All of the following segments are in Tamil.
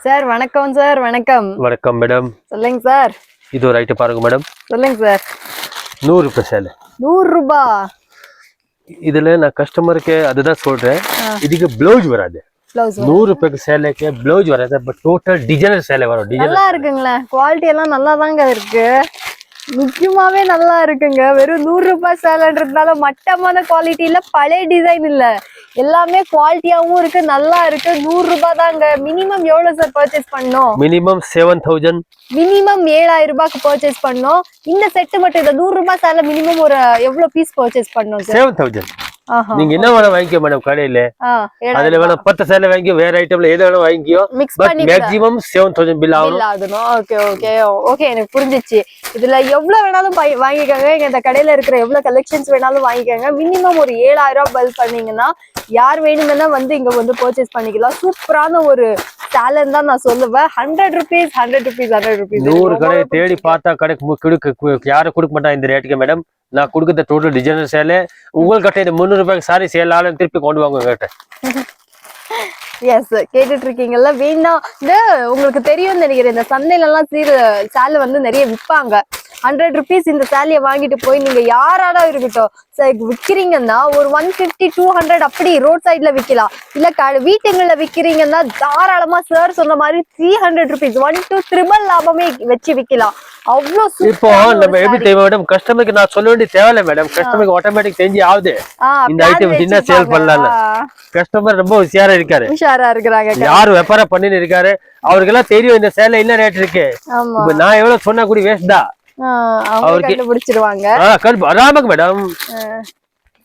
சார் வணக்கம் சார். வணக்கம். வணக்கம் மேடம். சொல்லுங்க சார். இது ஒரு ஐட்டம் பாருங்க மேடம். சொல்லுங்க சார். 100 ரூபாய் சேலை. 100 ரூபாய். இதுல நான் கஸ்டமருக்கு அதுதான் சொல்றேன், இதுக்கு ப்ளவுஸ் வராது. 100 ரூபாய்க்கு சேலைக்கு ப்ளவுஸ் வராது, பட் டோட்டல் டிசைனர் சேலை வரும். நல்லா இருக்குங்களா? குவாலிட்டி எல்லாம் நல்லா தாங்க இருக்கு, நிச்சயமாவே நல்லா இருக்குங்க. வெறும் 100 ரூபாய் சேலைன்றதுனால மட்டமான குவாலிட்டியில பழைய டிசைன் இல்ல, எல்லாமே குவாலிட்டியாவும் இருக்கு, நல்லா இருக்கு. 100 ரூபாய் தாங்க. மினிமம் எவ்வளவு சார் பர்ச்சேஸ் பண்ணோம்? மினிமம் 7000. மினிமம் 7000 ரூபாய்க்கு பர்ச்சேஸ் பண்ணோம். இந்த செட் மட்டும் இந்த 100 ரூபாய் சேலை மினிமம் ஒரு எவ்வளவு பீஸ் பர்ச்சேஸ் பண்ணோம் சார்? 7000. நீங்க என்ன வேணா வாங்கிக்கோ மேடம் கடையில. அதுல வேணா 10 சேலை வாங்கிக்கோ, வேற ஐட்டம்ல எது வேணா வாங்கிக்கோ, பட் மேக்ஸிமம் 7000 பில் ஆகணும். ஓகே ஓகே ஓகே, எனக்கு புரிஞ்சிச்சு. இதுல எவ்வளவு வேணாலும் வாங்கிக்கோங்க, இந்த கடையில இருக்கிற எவ்வளவு கலெக்ஷன்ஸ் வேணாலும் வாங்கிக்கோங்க. மினிமம் ஒரு 7000 ரூபாய் பல் பண்ணீங்கன்னா யார் வேணும்னா வந்து இங்க வந்து பர்ச்சேஸ் பண்ணிக்கலாம். சூப்பரான ஒரு சேலன் தான் நான் சொல்லுவேன். 100 rupees 100 rupees 100 rupees. 100 கடை தேடி பார்த்தா கடைக்கு யாரும் கொடுக்க மாட்டாங்க இந்த ரேட்டுக்கு மேடம். நான் கொடுக்குற டோட்டல் டிசைனர் சேலை உங்கள்கிட்ட இந்த 300 ரூபாய்க்கு சாரி சேலாலும் திருப்பி கொண்டு வாங்க கேட்டேன். எஸ், கேட்டுட்டு இருக்கீங்கல்ல. வேணா இந்த உங்களுக்கு தெரியும் நினைக்கிறேன், இந்த சந்தையில எல்லாம் சேலை வந்து நிறைய விற்பாங்க. 100 rupees இந்த சேலையை வாங்கிட்டு போய் நீங்க யாராடா இருக்கட்டும் விக்கிறீங்கன்னா ஒரு 150 200 அப்படி ரோட் சைட்ல விக்கலாம். இல்ல வீட்டுங்கள்ல விக்கிறீங்கன்னா தாராளமா சார் சொன்ன மாதிரி 300 rupees 1 to 3 லாபமே வச்சு விக்கலாம். அவ்வளவு இப்போ நம்ம எப்படி தெரியும் மேடம், கஸ்டமருக்கு நான் சொல்ல வேண்டிய தேவையில்லை மேடம், கஸ்டமருக்கு ஆட்டோமேட்டிக் தெரிஞ்சு ஆகுது இந்த ஐட்டம் என்ன சேல் பண்ணலாம். கஸ்டமர் ரொம்ப உஷாரா இருக்கிறாங்க, யாரு வியாபாரம் பண்ணின்னு இருக்காரு, அவருக்கு எல்லாம் தெரியும் இந்த சேலை என்ன ரேட் இருக்கு. இப்ப நான் எவ்வளவு சொன்னா கூட வேஸ்ட் தான், அவருக்கு கண்டுபிடிச்சிருவாங்க. ஆமாங்க மேடம்.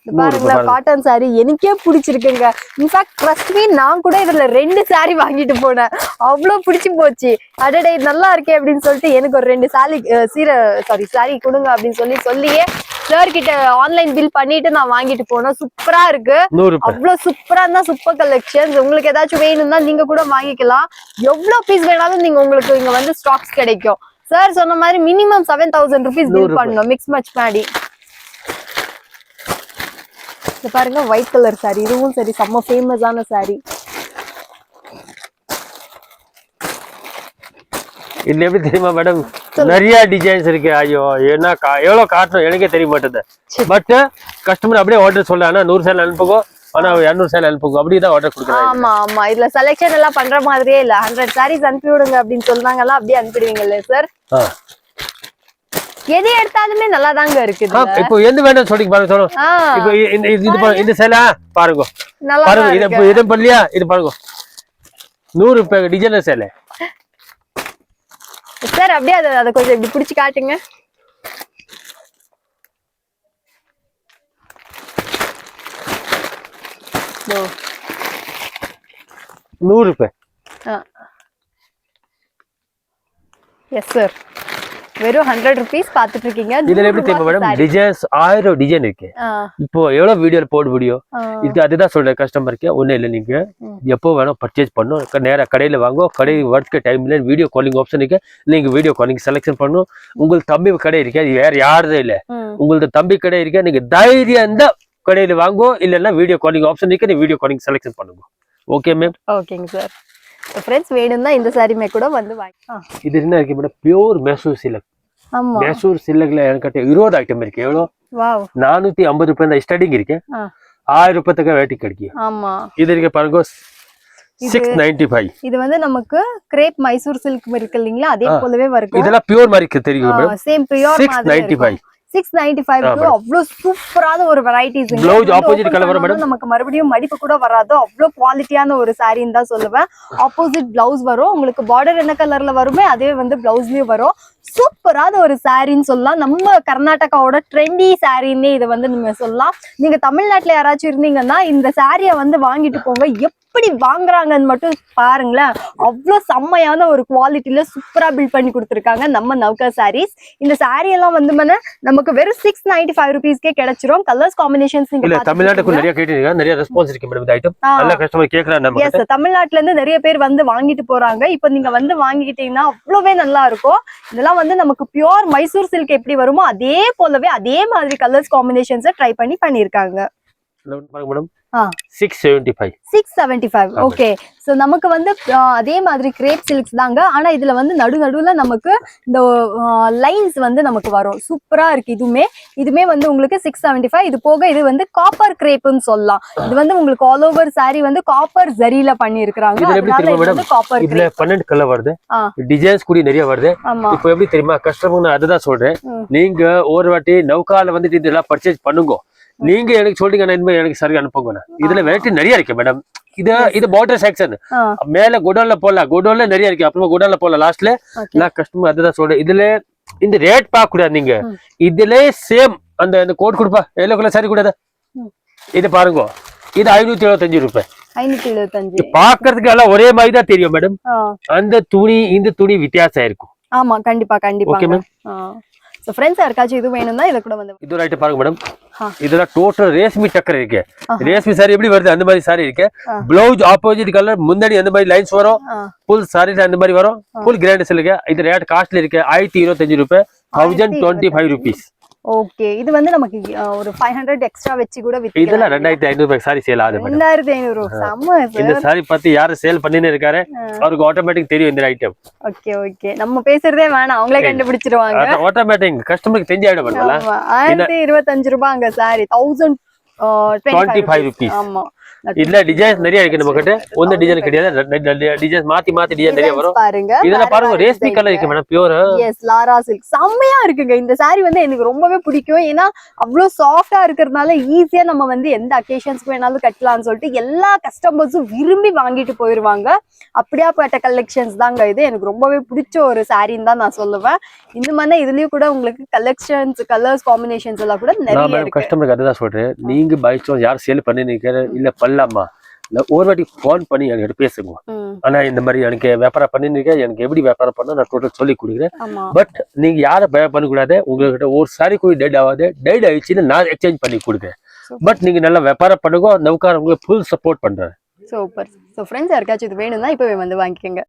பாருங்களா, காட்டன் சாரி எனக்கே பிடிச்சிருக்குங்க. இன்ஃபேக்ட் ட்ரஸ்ட் மீ, நான் கூட இதுல 2 சாரி வாங்கிட்டு போனேன், அவ்வளவு பிடிச்சு போச்சு. அடடே நல்லா இருக்கே அப்படின்னு சொல்லிட்டு எனக்கு ஒரு 2 சாரி கொடுங்க அப்படின்னு சொல்லியே சார் கிட்ட ஆன்லைன் பில் பண்ணிட்டு நான் வாங்கிட்டு போனேன். சூப்பரா இருக்கு, அவ்வளவு சூப்பரா இருந்தா சூப்பர் கலெக்ஷன்ஸ். உங்களுக்கு ஏதாச்சும் வேணும்னா நீங்க கூட வாங்கிக்கலாம். எவ்வளவு பீஸ் வேணாலும் நீங்க உங்களுக்கு இங்க வந்து ஸ்டாக்ஸ் கிடைக்கும். சார் சொன்ன மாதிரி மினிமம் 7000 rupees பில் பண்ணணும் மிக்ஸ் மேட்ச் மாதிரி. பாருங்க, ஒயிட் கலர் சாரி, இதுவும் சரி செம்ம ஃபேமஸான சாரி. இது எப்படி தெரியுமா மேடம், நிறைய டிசைன்ஸ் இருக்கு. ஐயோ என்ன எவ்வளவு காட்டணும் எனக்கே தெரிய மாட்டேது. பட் கஸ்டமர் அப்படியே ஆர்டர் சொல்ல, 100 சேலை அனுப்புங்க, ஆனா 200 சேலை அனுப்புங்க, அப்படிதான் ஆர்டர் கொடுக்குறாங்க. ஆமா ஆமா, இதுல செலக்ஷன் எல்லாம் பண்ற மாதிரியே இல்ல. 100 sarees அனுப்பி விடுங்க அப்படின்னு சொன்னாங்கல்ல, அப்படியே அனுப்பிடுவீங்கல்ல சார்? எது எடுத்தாலுமே நல்லா தாங்க இருக்குது. இப்போ எந்த வேணும் சொல்லி பாருங்க. இப்போ இந்த சேலை பாருங்க, பாருங்க இது பண்ணலையா, இது பாருங்க 100 ரூபாய் டிசைனர் சேலை சார். அப்படியே அதை கொஞ்சம் இப்படி பிடிச்சு காட்டுங்க. ₹100. எஸ் சார், வெறும் 100 rupees பாத்துட்டு இருக்கீங்க. இதுல எப்படி தெரியுமா மேடம், டிசைன்ஸ் 1000 டிசைன் இருக்கு. இப்போ எவ்வளவு வீடியோல போட முடியும், இது அதுதான் சொல்றேன் கஸ்டமருக்கு. ஒண்ணு இல்ல, நீங்க எப்போ வேணும் பர்ச்சேஸ் பண்ணும், நேரா கடையில வாங்க. கடை ஒர்க் டைம்ல வீடியோ காலிங் ஆப்ஷன் இருக்கு, நீங்க வீடியோ காலிங் செலக்ஷன் பண்ணும். உங்களுக்கு தம்பி கடை இருக்கு, அது வேற யாரும் இல்ல, உங்களுக்கு தம்பி கடை இருக்கு. நீங்க தைரியம் இருந்தா கடையில வாங்கோ, இல்லன்னா வீடியோ காலிங் ஆப்ஷன் இருக்கு, நீங்க வீடியோ காலிங் செலக்ஷன் பண்ணுங்க. Okay ma'am. ஓகேங்க சார். ஃப்ரெண்ட்ஸ் வேணும்னா இந்த சாரிமே கூட வந்து வாங்க. இது என்ன இருக்கு மேடம், பியூர் மைசூர் சில்க். ஆமா, மைசூர் சில்க்ல எனக்கு 20 ஐட்டம் இருக்கு. எவ்வளவு? வாவ், 450 ரூபாய் ஸ்டார்டிங் இருக்கு, 1000 ரூபாய்க்கு வேட்டி கிடைக்கும். ஆமா, இது இருக்கு பாருங்க 695. இது வந்து நமக்கு கிரேப் மைசூர் சில்க் இருக்கு இல்லீங்களா, அதே போலவே வரும். இதெல்லாம் பியூர் மாதிரி தெரியும் மேடம். சேம் பியூர் மாதிரி 695. 695 அவ்வளவு சூப்பரான ஒரு வெரைட்டிஸ். ப்ளவுஸ் ஆப்போசிட் கலர் வரும் மேடம், நமக்கு மறுபடியும் மடிப்பு கூட வராது, அவ்வளவு குவாலிட்டியான ஒரு சாரின்னு தான் சொல்லுவேன். ஆப்போசிட் பிளவுஸ் வரும், உங்களுக்கு பார்டர் என்ன கலர்ல வருமே அதே வந்து பிளவுஸ்லயும் வரும். சூப்பரான ஒரு சாரின்னு சொல்லலாம். நம்ம கர்நாடகாவோட ட்ரெண்டி சாரின்னே இதை வந்து நீங்க சொல்லலாம். நீங்க தமிழ்நாட்டுல யாராச்சும் இருந்தீங்கன்னா இந்த சாரியை வந்து வாங்கிட்டு போங்க. எப்படி வாங்குறாங்கன்னு மட்டும் பாருங்களேன், அவ்வளவு செம்மையான ஒரு குவாலிட்டியில சூப்பரா பில்ட் பண்ணி கொடுத்துருக்காங்க நம்ம நவ்கா சாரீஸ். இந்த சாரி எல்லாம் வந்து நமக்கு வெறும் 695 rupeesக்கே கிடைச்சிரும். கலர்ஸ் காம்பினேஷன்ஸ் நீங்க தமிழ்நாட்டுக்கு நிறைய கேட்டீங்க, நிறைய ரெஸ்பான்ஸ் இருக்கு மேடம். இந்த ஐட்டம் நல்ல கஸ்டமர் கேக்குறாங்க. எஸ், தமிழ்நாட்டுல இருந்து நிறைய பேர் வந்து வாங்கிட்டு போறாங்க. இப்போ நீங்க வந்து வாங்கிட்டீங்கன்னா அவ்வளவே நல்லா இருக்கும். இதெல்லாம் வந்து நமக்கு பியூர் மைசூர் சில்க் எப்படி வருமோ அதே போலவே அதே மாதிரி கலர்ஸ் காம்பினேஷன்ஸ் ட்ரை பண்ணிருக்காங்க. மேடம் 675. 675. ஓகே. சோ நமக்கு வந்து அதே மாதிரி கிரேப் சில்க்ஸ் தாங்க. ஆனா இதுல வந்து நடுவுல நமக்கு இந்த லைன்ஸ் வந்து நமக்கு வரும். சூப்பரா இருக்கு. இதுமே வந்து உங்களுக்கு 675. இது போக இது வந்து காப்பர் கிரேப்னு சொல்லலாம். இது வந்து உங்களுக்கு ஆல் ஓவர் saree வந்து காப்பர் ஜரியில பண்ணி இருக்காங்க. அதனால இது வந்து காப்பர் இதுல 12 கலர் வருது, டிசைன்ஸ் கூட நிறைய வருது. இப்போ எப்படி தெரியுமா கஸ்டமர், நான் அதுதான் சொல்றேன், நீங்க ஒரு வாட்டி நௌகால வந்துட்டு இதெல்லாம் பர்ச்சேஸ் பண்ணுங்க. நீங்க எனக்கு சொல்றீங்க, எனக்கு சரி அனுப்புங்க. இதுல வெரைட்டி நிறைய இருக்கு மேடம். இது பார்டர் செக்ஷன், மேல குடோன்ல போடலாம், குடோன்ல நிறைய இருக்கு, அப்புறமா குடோன்ல போடலாம் லாஸ்ட்ல. நான் கஸ்டமர் அதுதான் சொல்றேன், இதுல இந்த ரேட் பார்க்க கூடாது. நீங்க இதுல சேம் அந்த கோட் கொடுப்பா, எல்லோ கலர் சாரி கூடாது. இது பாருங்க, இது 575 ரூபாய். 575. பாக்குறதுக்கு எல்லாம் ஒரே மாதிரி தான் தெரியும் மேடம். அந்த துணி இந்த துணி வித்தியாசம் இருக்கும். ஆமா, கண்டிப்பா கண்டிப்பா. Okay ma'am. சோ फ्रेंड्स யாருக்காச்சும் இது வேணும்னா இத கூட வந்து இது ரைட் பாருங்க மேடம். இதெல்லாம் டோட்டல் ரேஷ்மி டக்கர் இருக்கு. ரேஷ்மி சாரி எப்படி வருது அந்த மாதிரி சாரி இருக்கு. ப்ளவுஸ் ஆப்போசிட் கலர், முன்னாடி அந்த மாதிரி லைன்ஸ் வரும். ஃபுல் சாரி அந்த மாதிரி வரும். Full grand silk. இது ரேட் காஸ்ட்லி இருக்கு 1025 ரூபாய், 1025 rupees. ஓகே. இது வந்து நமக்கு ஒரு 500 எக்ஸ்ட்ரா வெச்சி கூட விக்கலாம். இதெல்லாம் 2500 ரூபாய் சாரி சேல் ஆகுது மேடம். 2500. செம்ம சார். இந்த சாரி பத்தி யாரு சேல் பண்ணினே இருக்காரு, அவருக்கு ஆட்டோமேட்டிக் தெரியும் இந்த ஐட்டம். Okay okay. நம்ம பேசுறதே வேணாம், அவங்களே கண்டுபிடிச்சிடுவாங்க. ஆட்டோமேட்டிக் கஸ்டமருக்கு தெரிஞ்ச ஐட்டம் பண்ணல. 1025 ரூபாய்ங்க சாரி, 1025 rupees. ஆமா. இல்ல டிசைன்ஸ் நிறைய இருக்கு நம்ம கிட்ட. ஒன்னு டிசைன் கிடையாது, டிசைன்ஸ் மாத்தி டிசைன் நிறைய வரும். பாருங்க, இதெல்லாம் பாருங்க, ரேஷ்மி கலர் இருக்கு மேடம், பியூர். எஸ், லாரா சில்க் செம்மையா இருக்குங்க. இந்த saree வந்து எனக்கு ரொம்பவே பிடிக்கும். ஏன்னா அவ்வளவு சாஃப்டா இருக்கிறதுனால ஈஸியா நம்ம வந்து எந்த அக்கேஷன்ஸ்க்கு வேணாலும் கட்டலாம்னு சொல்லிட்டு எல்லா கஸ்டமர்ஸும் விரும்பி வாங்கிட்டு போயிருவாங்க. அப்படியாப்பட்ட கலெக்ஷன்ஸ் தாங்க இது. எனக்கு ரொம்பவே பிடிச்ச ஒரு சாரின்னு தான் நான் சொல்லுவேன். இந்த மாதிரி இதுலயும் கூட உங்களுக்கு கலெக்ஷன்ஸ், கலர்ஸ் காம்பினேஷன்ஸ் எல்லாம் கூட நிறைய இருக்கு. கஸ்டமருக்கு அதுதான் சொல்றேன், நீங்க பை சான்ஸ் யார் சேல் பண்ணிருக்கீங்க இல்ல பண்ணலாமா, ஒரு வாட்டி போன் பண்ணி என்கிட்ட பேசுங்க. ஆனா இந்த மாதிரி எனக்கு வியாபாரம் பண்ணிருக்கேன், எனக்கு எப்படி வியாபாரம் பண்ண நான் டோட்டல் சொல்லி கொடுக்குறேன். பட் நீங்க யாரை பயம் பண்ண கூடாது. உங்ககிட்ட ஒரு சாரி கூட டெட் ஆகாது. டெட் ஆயிடுச்சுன்னு நான் எக்ஸ்சேஞ்ச் பண்ணி கொடுக்குறேன். பட் நீங்க நல்லா வியாபாரம் பண்ணுங்க, நவுக்கார உங்களுக்கு ஃபுல் சப்போர்ட் பண்றேன். சூப்பர். ஸோ ஃப்ரெண்ட்ஸ் யாருக்காச்சும் இது வேணும்னா இப்பவே வந்து வாங்கிக்கோங்க.